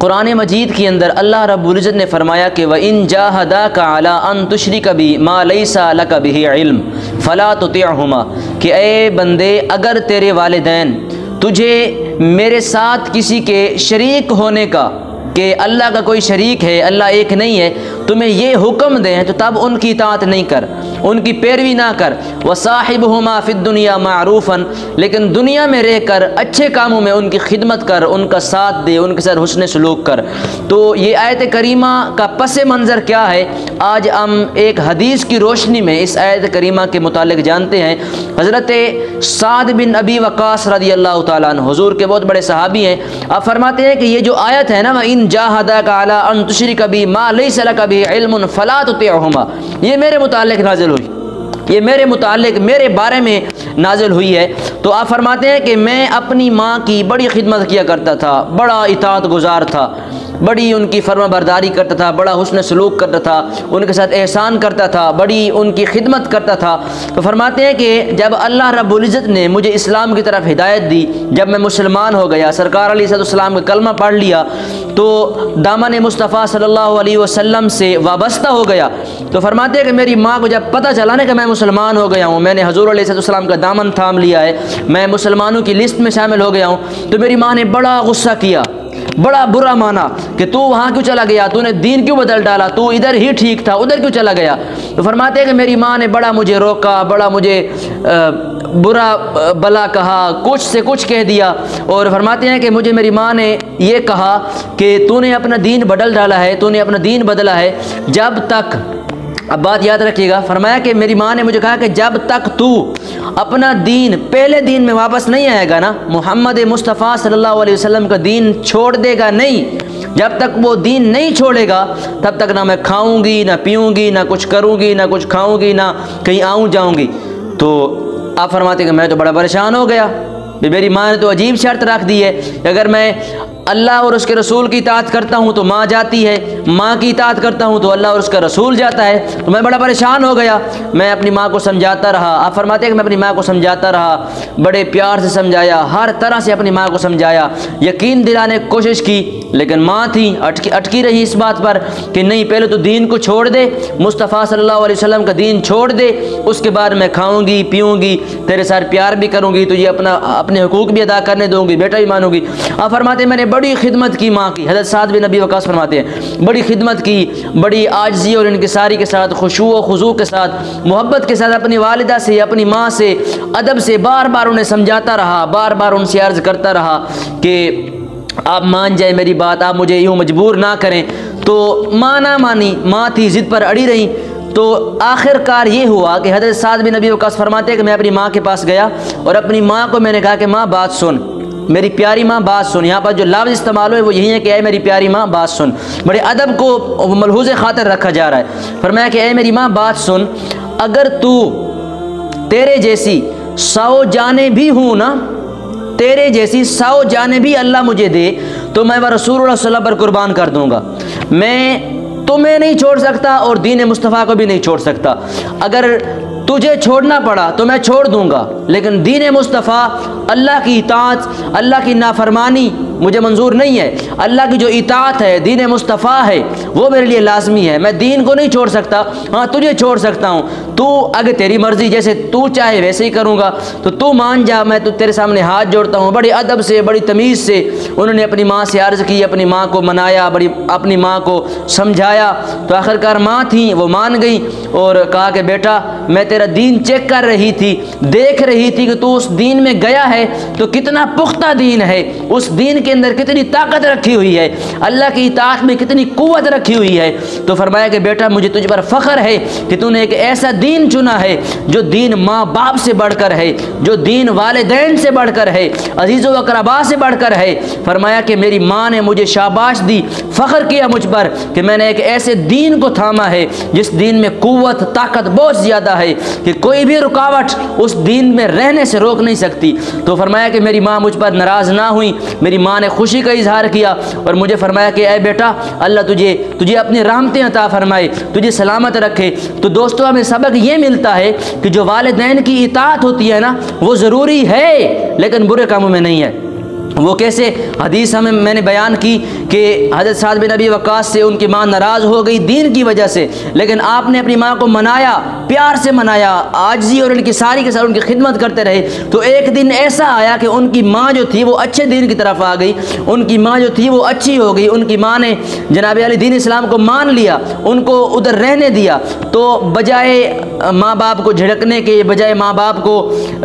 कुरान मजीद के अंदर अल्लाह रब्बुल इज़्ज़त ने फरमाया कि व इन जाहदाका अला अन तुशरिक बी मा लैसा लक बिही इल्म फला तुतिअहुमा, कि ए बंदे अगर तेरे वालिदैन तुझे मेरे साथ किसी के शरीक होने का, कि अल्लाह का कोई शरीक है, अल्लाह एक नहीं है, तुम्हें ये हुक्म दें तो तब उनकी इताअत नहीं कर, उनकी पैरवी ना कर। व साहिबहुमा फिद दुनिया मारूफन, लेकिन दुनिया में रहकर अच्छे कामों में उनकी खिदमत कर, उनका साथ दे, उनके साथ हुस्न सलूक कर। तो ये आयत करीमा का पस मंज़र क्या है, आज हम एक हदीस की रोशनी में इस आयत करीमा के मुतालिक जानते हैं। हज़रत साद बिन अबी वक़ास रज़ियल्लाहु ताला अन्हु हुज़ूर के बहुत बड़े सहाबी हैं। आप फरमाते हैं कि ये जो आयत है ना, व इन जाहदाका अला अन तुशरिक बी मा लैसा लक बिही इल्मुन फला तुतिअहुमा, ये मेरे मुतालिक नाज़िल हुई, ये मेरे मुतालिक मेरे बारे में नाजिल हुई है। तो आप फरमाते हैं कि मैं अपनी माँ की बड़ी खिदमत किया करता था, बड़ा इताअत गुज़ार था, बड़ी उनकी फर्मा बरदारी करता था, बड़ा हुस्न सलूक करता था, उनके साथ एहसान करता था, बड़ी उनकी खिदमत करता था। तो फरमाते हैं कि जब अल्लाह रब्बुल इज़्ज़त ने मुझे इस्लाम की तरफ हिदायत दी, जब मैं मुसलमान हो गया, सरकार अलैहिस्सलाम का कलमा पढ़ लिया, तो दामन मुस्तफ़ा सल्लल्लाहु अलैहि वसल्लम से वाबस्ता हो गया। तो फरमाते हैं कि मेरी माँ को जब पता चला ना कि मैं मुसलमान हो गया हूँ, मैंने हज़ूर अलैहिस्सलाम का दामन थाम लिया है, मैं मुसलमानों की लिस्ट में शामिल हो गया हूँ, तो मेरी माँ ने बड़ा गुस्सा किया, बड़ा बुरा माना कि तू वहाँ क्यों चला गया, तूने दीन क्यों बदल डाला, तू इधर ही ठीक था, उधर क्यों चला गया। तो फरमाते हैं कि मेरी माँ ने बड़ा मुझे रोका, बड़ा मुझे बुरा भला कहा, कुछ से कुछ कह दिया। और फरमाते हैं कि मुझे मेरी माँ ने ये कहा कि तूने अपना दीन बदल डाला है, तूने अपना दीन बदला है जब तक, अब बात याद रखिएगा, फरमाया कि मेरी माँ ने मुझे कहा कि जब तक तू अपना दीन पहले दीन में वापस नहीं आएगा ना, मोहम्मद मुस्तफ़ा सल्लल्लाहु अलैहि वसल्लम का दीन छोड़ देगा नहीं, जब तक वो दीन नहीं छोड़ेगा तब तक ना मैं खाऊंगी, ना पीऊंगी, ना कुछ करूंगी, ना कुछ खाऊंगी, ना कहीं आऊँ जाऊंगी। तो आप फरमाते कि मैं तो बड़ा परेशान हो गया, मेरी माँ ने तो अजीब शर्त रख दी है कि अगर मैं अल्लाह और उसके रसूल की इताअत करता हूँ तो माँ जाती है, माँ की इताअत करता हूँ तो अल्लाह और उसका रसूल जाता है। तो मैं बड़ा परेशान हो गया, मैं अपनी माँ को समझाता रहा। आप फरमाते हैं कि मैं अपनी माँ को समझाता रहा, बड़े प्यार से समझाया, हर तरह से अपनी माँ को समझाया, यकीन दिलाने की कोशिश की, लेकिन माँ थी अटकी रही इस बात पर कि नहीं, पहले तो दीन को छोड़ दे, मुस्तफ़ा सल्लल्लाहु अलैहि वसल्लम का दीन छोड़ दे, उसके बाद मैं खाऊँगी पीऊँगी, तेरे साथ प्यार भी करूँगी, तुझे अपने हुकूक भी अदा करने दूँगी, बेटा भी मानूँगी। आप फरमाते मैंने बड़ी खिदमत की माँ की। हज़रत साद बिन अबी वक़ास फरमाते हैं बड़ी खिदमत की, बड़ी आजिज़ी और इनकिसारी के साथ, खुशू व खुजू के साथ, मोहब्बत के साथ अपनी वालिदा से, अपनी माँ से, अदब से बार बार उन्हें समझाता रहा, बार बार उनसे अर्ज़ करता रहा कि आप मान जाए मेरी बात, आप मुझे यूँ मजबूर ना करें। तो माँ ना मानी, माँ थी ज़िद पर अड़ी रही। तो आखिरकार ये हुआ कि हज़रत साद बिन अबी वक़ास फरमाते हैं कि मैं अपनी माँ के पास गया और अपनी माँ को मैंने कहा कि माँ बात सुन, मेरी प्यारी माँ बात सुन। यहाँ पर जो लफ्ज़ इस्तेमाल हुए वो यही है कि ऐ मेरी प्यारी माँ बात सुन, बड़े अदब को मलहूज़ खातिर रखा जा रहा है। फरमाया कि ऐ मेरी माँ बात सुन, अगर तू तेरे जैसी 100 जाने भी हूँ ना, तेरे जैसी 100 जाने भी अल्लाह मुझे दे तो मैं वह रसूलुल्लाह सल्लल्लाहु अलैहि वसल्लम पर कुर्बान कर दूँगा। मैं तुम्हें नहीं छोड़ सकता और दीन मुस्तफ़ा को भी नहीं छोड़ सकता। अगर तुझे छोड़ना पड़ा तो मैं छोड़ दूंगा, लेकिन दीन मुस्तफ़ा, अल्लाह की इताअत, अल्लाह की नाफरमानी मुझे मंजूर नहीं है। अल्लाह की जो इताअत है, दीन मुस्तफ़ा है, वो मेरे लिए लाजमी है। मैं दीन को नहीं छोड़ सकता, हाँ तुझे छोड़ सकता हूँ। तू अगर तेरी मर्ज़ी, जैसे तू चाहे वैसे ही करूँगा, तो तू मान जा, मैं तो तेरे सामने हाथ जोड़ता हूँ। बड़ी अदब से, बड़ी तमीज़ से उन्होंने अपनी माँ से अर्ज़ की, अपनी माँ को मनाया, बड़ी अपनी माँ को समझाया। तो आखिरकार माँ थी, वो मान गई और कहा कि बेटा मैं तेरा दीन चेक कर रही थी, देख रही थी कि तू उस दीन में गया है तो कितना पुख्ता दीन है, उस दीन के अंदर कितनी ताकत रखी हुई है, अल्लाह की इताअत में कितनी कुव्वत रखी हुई है। तो फरमाया कि बेटा मुझे तुझ पर फ़ख्र है कि तूने एक ऐसा दीन चुना है जो दीन माँ बाप से बढ़कर है, जो दीन वालिदैन से बढ़कर है, अजीज़ व अक़रबा से बढ़कर है। फरमाया कि मेरी माँ ने मुझे शाबाश दी, फ़ख्र किया मुझ पर कि मैंने एक ऐसे दीन को थामा है जिस दीन में कुव्वत, ताकत बहुत ज़्यादा है कि कोई भी रुकावट उस दीन में रहने से रोक नहीं सकती। तो फरमाया कि मेरी माँ मुझ पर नाराज़ ना हुई, मेरी माँ ने खुशी का इजहार किया और मुझे फरमाया कि ऐ बेटा अल्लाह तुझे अपनी रहमतें अता फरमाए, तुझे सलामत रखे। तो दोस्तों हमें सबक ये मिलता है कि जो वालिदैन की इताअत होती है ना, वो ज़रूरी है लेकिन बुरे कामों में नहीं है। वो कैसे हदीस हमें मैंने बयान की कि हज़रत साद बिन अबी वक्कास से उनकी माँ नाराज़ हो गई दीन की वजह से, लेकिन आपने अपनी माँ को मनाया, प्यार से मनाया, आजिज़ी और उनकी सारी के साथ उनकी खिदमत करते रहे। तो एक दिन ऐसा आया कि उनकी माँ जो थी वो अच्छे दीन की तरफ आ गई, उनकी माँ जो थी वो अच्छी हो गई, उनकी माँ ने जनाब अली दीन इस्लाम को मान लिया, उनको उधर रहने दिया। तो बजाय माँ बाप को झिड़कने के, बजाय माँ बाप को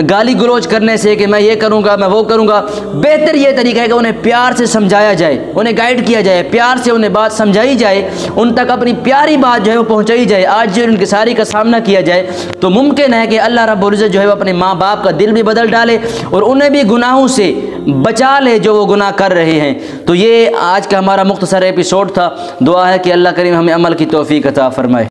गाली गलौज करने से कि मैं ये करूँगा मैं वो करूँगा, बेहतर ये तरीका है कि उन्हें प्यार से समझाया जाए, उन्हें गाइड किया जाए, प्यार से उन्हें बात समझाई जाए, उन तक अपनी प्यारी बात जो है वो पहुँचाई जाए, आज जो उनकी सारी का सामना किया जाए। तो मुमकिन है कि अल्लाह रब्बुल इज़्ज़त जो है वो अपने माँ बाप का दिल भी बदल डाले और उन्हें भी गुनाहों से बचा ले जो वो गुनाह कर रहे हैं। तो ये आज का हमारा मुख्तसर एपिसोड था। दुआ है कि अल्लाह करीम हमें अमल की तौफीक अता फरमाए।